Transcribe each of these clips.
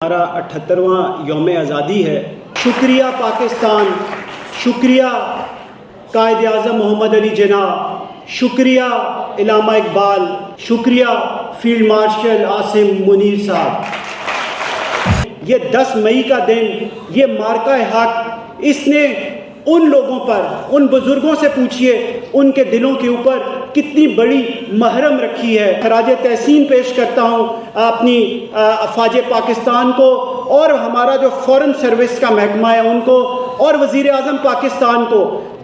ہمارا 78واں یوم آزادی ہے۔ شکریہ پاکستان، شکریہ قائد اعظم محمد علی جناح، شکریہ علامہ اقبال، شکریہ فیلڈ مارشل عاصم منیر صاحب۔ یہ 10 مئی کا دن، یہ مارکہ حق، اس نے ان لوگوں پر، ان بزرگوں سے پوچھئے ان کے دلوں کے اوپر کتنی بڑی محرم رکھی ہے۔ خراج تحسین پیش کرتا ہوں اپنی افواج پاکستان کو، اور ہمارا جو فورن سروس کا محکمہ ہے ان کو، اور وزیر اعظم پاکستان کو،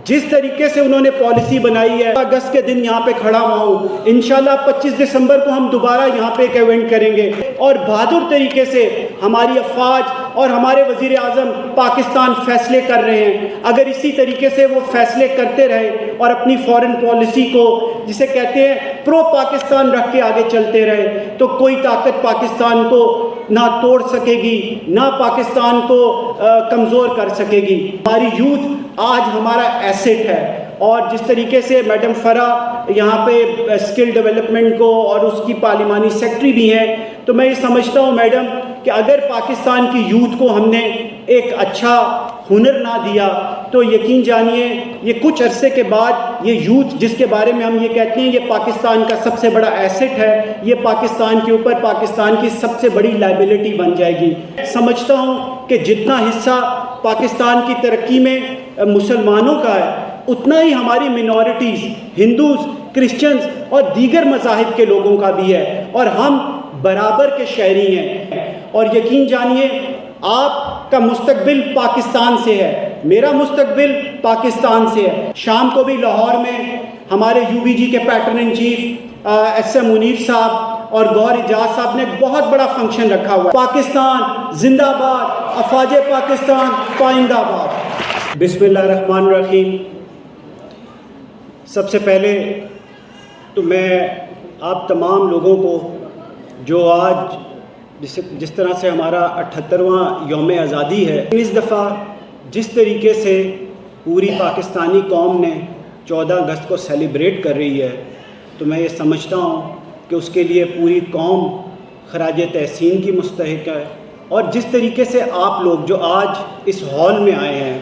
جس طریقے سے انہوں نے پالیسی بنائی ہے۔ اگست کے دن یہاں پہ کھڑا ہوا ہوں، انشاءاللہ 25 دسمبر کو ہم دوبارہ یہاں پہ ایک ایونٹ کریں گے، اور بہادر طریقے سے ہماری افواج اور ہمارے وزیر اعظم پاکستان فیصلے کر رہے ہیں۔ اگر اسی طریقے سے وہ فیصلے کرتے رہے اور اپنی فورن پالیسی کو، جسے کہتے ہیں پرو پاکستان، رکھ کے آگے چلتے رہے، تو کوئی طاقت پاکستان کو نہ توڑ سکے گی، نہ پاکستان کو کمزور کر سکے گی۔ ہماری یوتھ آج ہمارا ایسٹ ہے، اور جس طریقے سے میڈم فرح یہاں پہ اسکل ڈیولپمنٹ کو اور اس کی پارلیمانی سیکرٹری بھی ہیں، تو میں یہ سمجھتا ہوں میڈم کہ اگر پاکستان کی یوتھ کو ہم نے ایک اچھا ہنر نہ دیا تو یقین جانیے یہ کچھ عرصے کے بعد یہ یوتھ، جس کے بارے میں ہم یہ کہتے ہیں یہ پاکستان کا سب سے بڑا ایسٹ ہے، یہ پاکستان کے اوپر پاکستان کی سب سے بڑی لائبلٹی بن جائے گی۔ سمجھتا ہوں کہ جتنا حصہ پاکستان کی ترقی میں مسلمانوں کا ہے، اتنا ہی ہماری منورٹیز، ہندوز، کرسچنز اور دیگر مذاہب کے لوگوں کا بھی ہے، اور ہم برابر کے شہری ہیں۔ اور یقین جانیے آپ کا مستقبل پاکستان سے ہے، میرا مستقبل پاکستان سے ہے۔ شام کو بھی لاہور میں ہمارے UBG کے patron in chief SM Munir صاحب اور گور اجاز صاحب نے بہت بڑا فنکشن رکھا ہوا ہے۔ پاکستان زندہ باد، افواج پاکستان پائندہ باد۔ بسم اللہ الرحمن الرحیم۔ سب سے پہلے تو میں آپ تمام لوگوں کو جو آج جس طرح سے ہمارا 78واں یوم آزادی ہے، اس دفعہ جس طریقے سے پوری پاکستانی قوم نے 14 اگست کو سیلیبریٹ کر رہی ہے، تو میں یہ سمجھتا ہوں کہ اس کے لیے پوری قوم خراج تحسین کی مستحق ہے۔ اور جس طریقے سے آپ لوگ جو آج اس ہال میں آئے ہیں،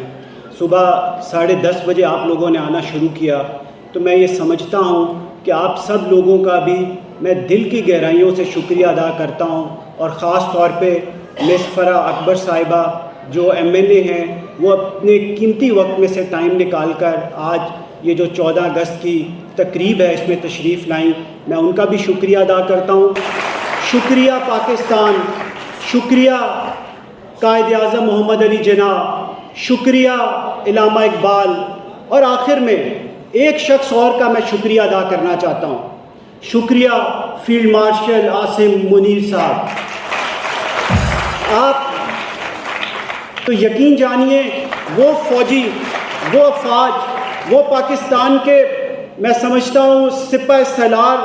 صبح 10:30 بجے آپ لوگوں نے آنا شروع کیا، تو میں یہ سمجھتا ہوں کہ آپ سب لوگوں کا بھی میں دل کی گہرائیوں سے شکریہ ادا کرتا ہوں، اور خاص طور پہ مس فرح اکبر صاحبہ جو MLA ہیں، وہ اپنے قیمتی وقت میں سے ٹائم نکال کر آج یہ جو 14 اگست کی تقریب ہے اس میں تشریف لائیں، میں ان کا بھی شکریہ ادا کرتا ہوں۔ شکریہ پاکستان، شکریہ قائد اعظم محمد علی جناح، شکریہ علامہ اقبال، اور آخر میں ایک شخص اور کا میں شکریہ ادا کرنا چاہتا ہوں، شکریہ فیلڈ مارشل عاصم منیر صاحب۔ آپ تو یقین جانیے وہ فوجی، وہ افواج، وہ پاکستان کے میں سمجھتا ہوں سپہ سالار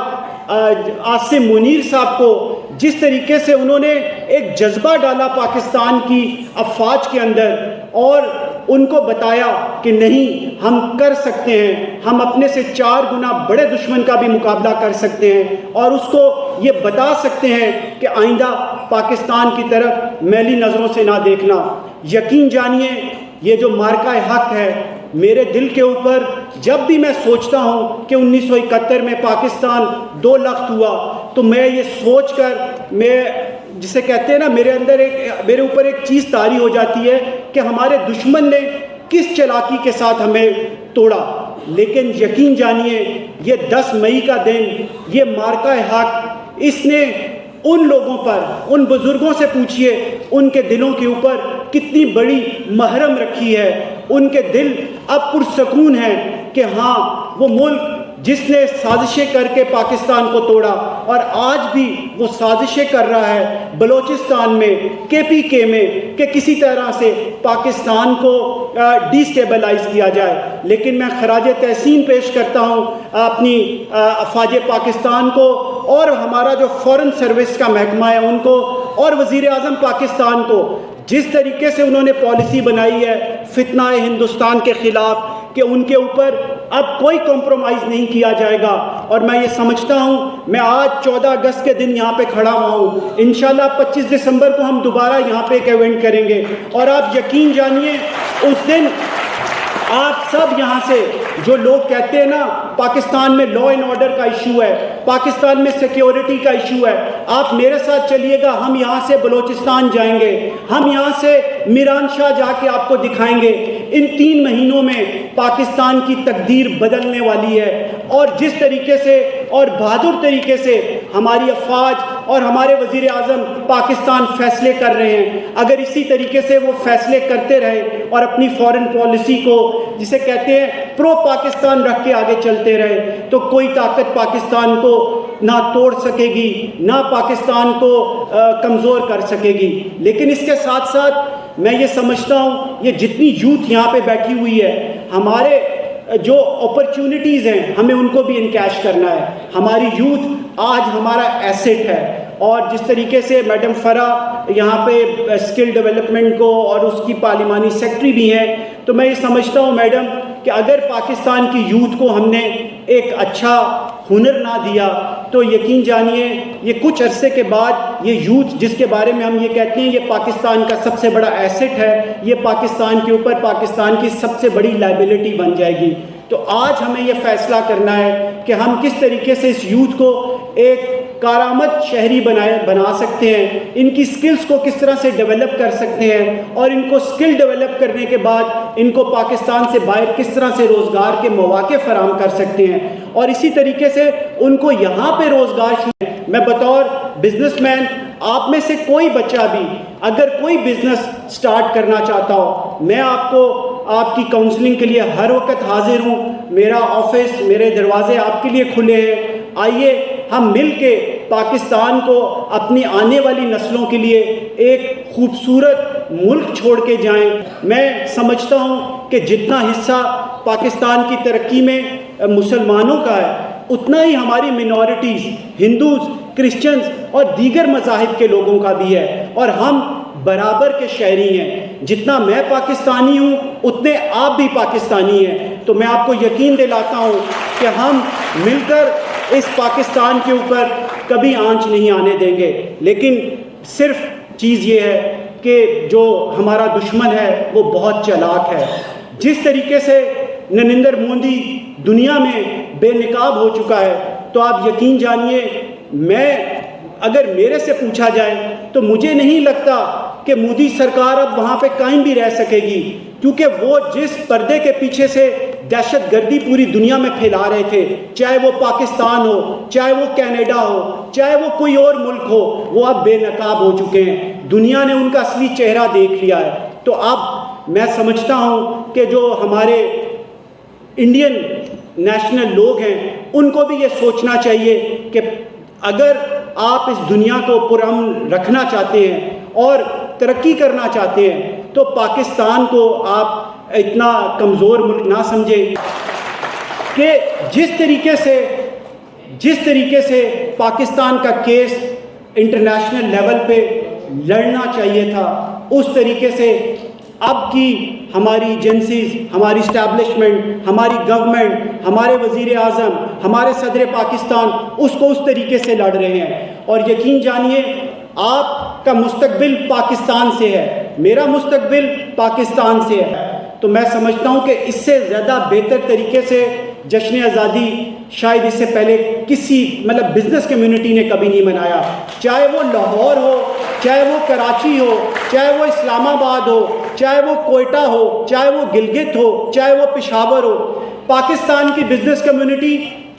عاصم منیر صاحب کو جس طریقے سے انہوں نے ایک جذبہ ڈالا پاکستان کی افواج کے اندر، اور ان کو بتایا کہ نہیں، ہم کر سکتے ہیں، ہم اپنے سے 4 گنا بڑے دشمن کا بھی مقابلہ کر سکتے ہیں، اور اس کو یہ بتا سکتے ہیں کہ آئندہ پاکستان کی طرف میلی نظروں سے نہ دیکھنا۔ یقین جانیے یہ جو مارکہ حق ہے میرے دل کے اوپر، جب بھی میں سوچتا ہوں کہ 1971 میں پاکستان 2 لخت ہوا، تو میں یہ سوچ کر میں جسے کہتے ہیں نا میرے اوپر ایک چیز طاری ہو جاتی ہے کہ ہمارے دشمن نے کس چالاکی کے ساتھ ہمیں توڑا۔ لیکن یقین جانیے یہ 10 مئی کا دن، یہ مارکہ حق، اس نے ان لوگوں پر، ان بزرگوں سے پوچھئے ان کے دلوں کے اوپر کتنی بڑی محرم رکھی ہے۔ ان کے دل اب پرسکون ہیں کہ ہاں وہ ملک جس نے سازشیں کر کے پاکستان کو توڑا، اور آج بھی وہ سازشیں کر رہا ہے بلوچستان میں، KPK میں، کہ کسی طرح سے پاکستان کو ڈی سٹیبلائز کیا جائے۔ لیکن میں خراج تحسین پیش کرتا ہوں اپنی افواج پاکستان کو، اور ہمارا جو فورن سروس کا محکمہ ہے ان کو، اور وزیر اعظم پاکستان کو، جس طریقے سے انہوں نے پالیسی بنائی ہے فتنہ ہندوستان کے خلاف، کہ ان کے اوپر اب کوئی کمپرومائز نہیں کیا جائے گا. اور میں یہ سمجھتا ہوں، میں آج 14 اگست کے دن یہاں پہ کھڑا ہوا ہوں، انشاءاللہ 25 دسمبر کو ہم دوبارہ یہاں پہ ایک ایونٹ کریں گے، اور آپ یقین جانیے اس دن آپ سب یہاں سے جو لوگ کہتے ہیں نا پاکستان میں لا اینڈ آرڈر کا ایشو ہے، پاکستان میں سیکیورٹی کا ایشو ہے، آپ میرے ساتھ چلیے گا، ہم یہاں سے بلوچستان جائیں گے، ہم یہاں سے میران شاہ جا کے آپ کو دکھائیں گے. ان 3 مہینوں میں پاکستان کی تقدیر بدلنے والی ہے، اور جس طریقے سے اور بہادر طریقے سے ہماری افواج اور ہمارے وزیر اعظم پاکستان فیصلے کر رہے ہیں، اگر اسی طریقے سے وہ فیصلے کرتے رہے اور اپنی فارن پالیسی کو جسے کہتے ہیں پرو پاکستان رکھ کے آگے چلتے رہے، تو کوئی طاقت پاکستان کو نہ توڑ سکے گی، نہ پاکستان کو کمزور کر سکے گی. لیکن اس کے ساتھ ساتھ میں یہ سمجھتا ہوں یہ جتنی یوتھ یہاں پہ بیٹھی ہوئی ہے، ہمارے جو اپرچونٹیز ہیں ہمیں ان کو بھی انکیش کرنا ہے. ہماری یوتھ آج ہمارا ایسٹ ہے، اور جس طریقے سے میڈم فرح یہاں پہ اسکل ڈیولپمنٹ کو اور اس کی پارلیمانی سیکرٹری بھی ہیں، تو میں یہ سمجھتا ہوں میڈم کہ اگر پاکستان کی یوتھ کو ہم نے ایک اچھا ہنر نہ دیا تو یقین جانیے یہ کچھ عرصے کے بعد یہ یوتھ جس کے بارے میں ہم یہ کہتے ہیں یہ پاکستان کا سب سے بڑا ایسٹ ہے، یہ پاکستان کے اوپر پاکستان کی سب سے بڑی لائبلٹی بن جائے گی. تو آج ہمیں یہ فیصلہ کرنا ہے کہ ہم کس طریقے سے اس یوتھ کو ایک کارآمد شہری بنا سکتے ہیں، ان کی سکلز کو کس طرح سے ڈیولپ کر سکتے ہیں، اور ان کو سکل ڈیولپ کرنے کے بعد ان کو پاکستان سے باہر کس طرح سے روزگار کے مواقع فراہم کر سکتے ہیں، اور اسی طریقے سے ان کو یہاں پہ روزگار. میں بطور بزنس مین آپ میں سے کوئی بچہ بھی اگر کوئی بزنس سٹارٹ کرنا چاہتا ہو، میں آپ کو آپ کی کاؤنسلنگ کے لیے ہر وقت حاضر ہوں. میرا آفس، میرے دروازے آپ کے لیے کھلے ہیں. آئیے ہم مل کے پاکستان کو اپنی آنے والی نسلوں کے لیے ایک خوبصورت ملک چھوڑ کے جائیں. میں سمجھتا ہوں کہ جتنا حصہ پاکستان کی ترقی میں مسلمانوں کا ہے، اتنا ہی ہماری منورٹیز، ہندوز، کرسچنز اور دیگر مذاہب کے لوگوں کا بھی ہے، اور ہم برابر کے شہری ہیں. جتنا میں پاکستانی ہوں اتنے آپ بھی پاکستانی ہیں. تو میں آپ کو یقین دلاتا ہوں کہ ہم مل کر اس پاکستان کے اوپر کبھی آنچ نہیں آنے دیں گے. لیکن صرف چیز یہ ہے کہ جو ہمارا دشمن ہے وہ بہت چالاک ہے. جس طریقے سے نریندر مودی دنیا میں بے نقاب ہو چکا ہے، تو آپ یقین جانیے میں اگر میرے سے پوچھا جائے تو مجھے نہیں لگتا کہ مودی سرکار اب وہاں پہ قائم بھی رہ سکے گی، کیونکہ وہ جس پردے کے پیچھے سے دہشت گردی پوری دنیا میں پھیلا رہے تھے، چاہے وہ پاکستان ہو، چاہے وہ کینیڈا ہو، چاہے وہ کوئی اور ملک ہو، وہ اب بے نقاب ہو چکے ہیں. دنیا نے ان کا اصلی چہرہ دیکھ لیا ہے. تو اب میں سمجھتا ہوں کہ جو ہمارے انڈین نیشنل لوگ ہیں ان کو بھی یہ سوچنا چاہیے کہ اگر آپ اس دنیا کو پرامن رکھنا چاہتے ہیں اور ترقی کرنا چاہتے ہیں تو پاکستان کو آپ اتنا کمزور ملک نہ سمجھیں کہ جس طریقے سے پاکستان کا کیس انٹرنیشنل لیول پہ لڑنا چاہیے تھا، اس طریقے سے اب کی ہماری ایجنسیز، ہماری اسٹیبلشمنٹ، ہماری گورنمنٹ، ہمارے وزیر اعظم، ہمارے صدر پاکستان اس کو اس طریقے سے لڑ رہے ہیں. اور یقین جانیے آپ کا مستقبل پاکستان سے ہے، میرا مستقبل پاکستان سے ہے. تو میں سمجھتا ہوں کہ اس سے زیادہ بہتر طریقے سے جشن آزادی شاید اس سے پہلے کسی بزنس کمیونٹی نے کبھی نہیں منایا، چاہے وہ لاہور ہو، چاہے وہ کراچی ہو، چاہے وہ اسلام آباد ہو، چاہے وہ کوئٹہ ہو، چاہے وہ گلگت ہو، چاہے وہ پشاور ہو. پاکستان کی بزنس کمیونٹی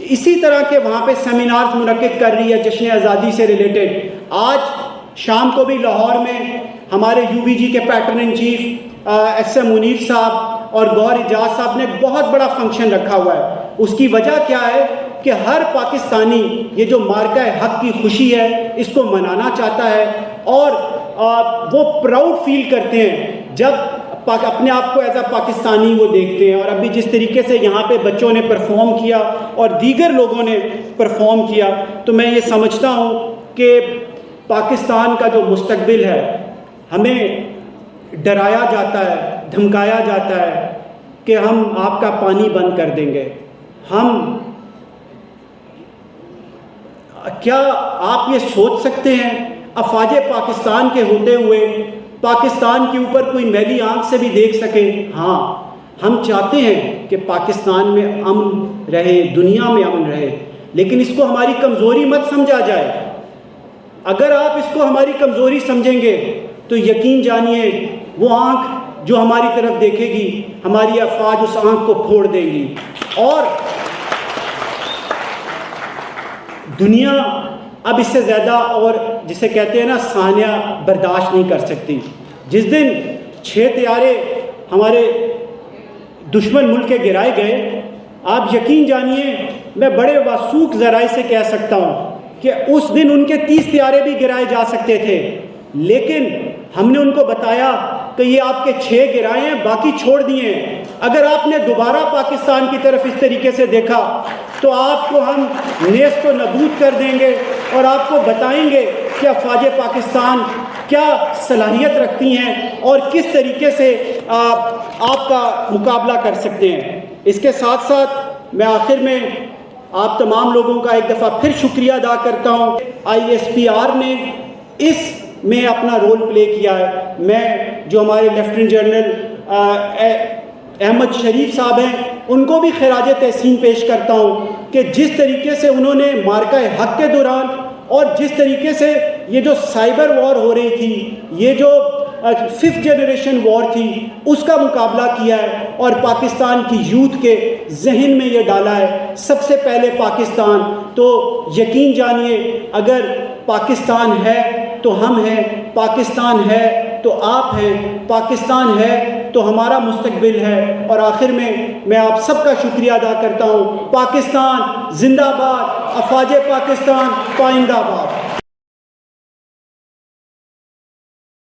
اسی طرح کے وہاں پہ سیمینارز منعقد کر رہی ہے جشن آزادی سے ریلیٹڈ. آج شام کو بھی لاہور میں ہمارے یو بی جی کے patron in chief S M Munir صاحب اور گوہر اعجاز صاحب نے بہت بڑا فنکشن رکھا ہوا ہے. اس کی وجہ کیا ہے کہ ہر پاکستانی یہ جو مارکہ حق کی خوشی ہے اس کو منانا چاہتا ہے، اور وہ پراؤڈ فیل کرتے ہیں جب اپنے آپ کو ایز اے پاکستانی وہ دیکھتے ہیں. اور ابھی جس طریقے سے یہاں پہ بچوں نے پرفارم کیا اور دیگر لوگوں نے پرفارم کیا، تو میں یہ سمجھتا ہوں کہ پاکستان کا جو مستقبل ہے ہمیں ڈرایا جاتا ہے، دھمکایا جاتا ہے کہ ہم آپ کا پانی بند کر دیں گے. کیا آپ یہ سوچ سکتے ہیں افواج پاکستان کے ہوتے ہوئے پاکستان کے اوپر کوئی میلی آنکھ سے بھی دیکھ سکے؟ ہاں، ہم چاہتے ہیں کہ پاکستان میں امن رہے، دنیا میں امن رہے، لیکن اس کو ہماری کمزوری مت سمجھا جائے. اگر آپ اس کو ہماری کمزوری سمجھیں گے تو یقین جانیے وہ آنکھ جو ہماری طرف دیکھے گی، ہماری افواج اس آنکھ کو پھوڑ دیں گی، اور دنیا اب اس سے زیادہ اور جسے کہتے ہیں نا سانیہ برداشت نہیں کر سکتی. جس دن 6 طیارے ہمارے دشمن ملک کے گرائے گئے، آپ یقین جانیے میں بڑے موثوق ذرائع سے کہہ سکتا ہوں کہ اس دن ان کے 30 طیارے بھی گرائے جا سکتے تھے، لیکن ہم نے ان کو بتایا کہ یہ آپ کے 6 گرائے ہیں، باقی چھوڑ دیے ہیں. اگر آپ نے دوبارہ پاکستان کی طرف اس طریقے سے دیکھا تو آپ کو ہم نیست و نابود کر دیں گے اور آپ کو بتائیں گے کہ افواج پاکستان کیا صلاحیت رکھتی ہیں اور کس طریقے سے آپ کا مقابلہ کر سکتے ہیں. اس کے ساتھ ساتھ میں آخر میں آپ تمام لوگوں کا ایک دفعہ پھر شکریہ ادا کرتا ہوں. ISPR نے اس میں اپنا رول پلے کیا ہے. میں جو ہمارے لیفٹیننٹ جنرل احمد شریف صاحب ہیں ان کو بھی خراج تحسین پیش کرتا ہوں کہ جس طریقے سے انہوں نے مارکہ حق کے دوران اور جس طریقے سے یہ جو سائبر وار ہو رہی تھی، یہ جو 5th جنریشن وار تھی، اس کا مقابلہ کیا ہے اور پاکستان کی یوتھ کے ذہن میں یہ ڈالا ہے سب سے پہلے پاکستان. تو یقین جانیے اگر پاکستان ہے تو ہم ہیں، پاکستان ہے تو آپ ہیں، پاکستان ہے تو ہمارا مستقبل ہے. اور آخر میں آپ سب کا شکریہ ادا کرتا ہوں. پاکستان زندہ باد، افواج پاکستان پائندہ باد.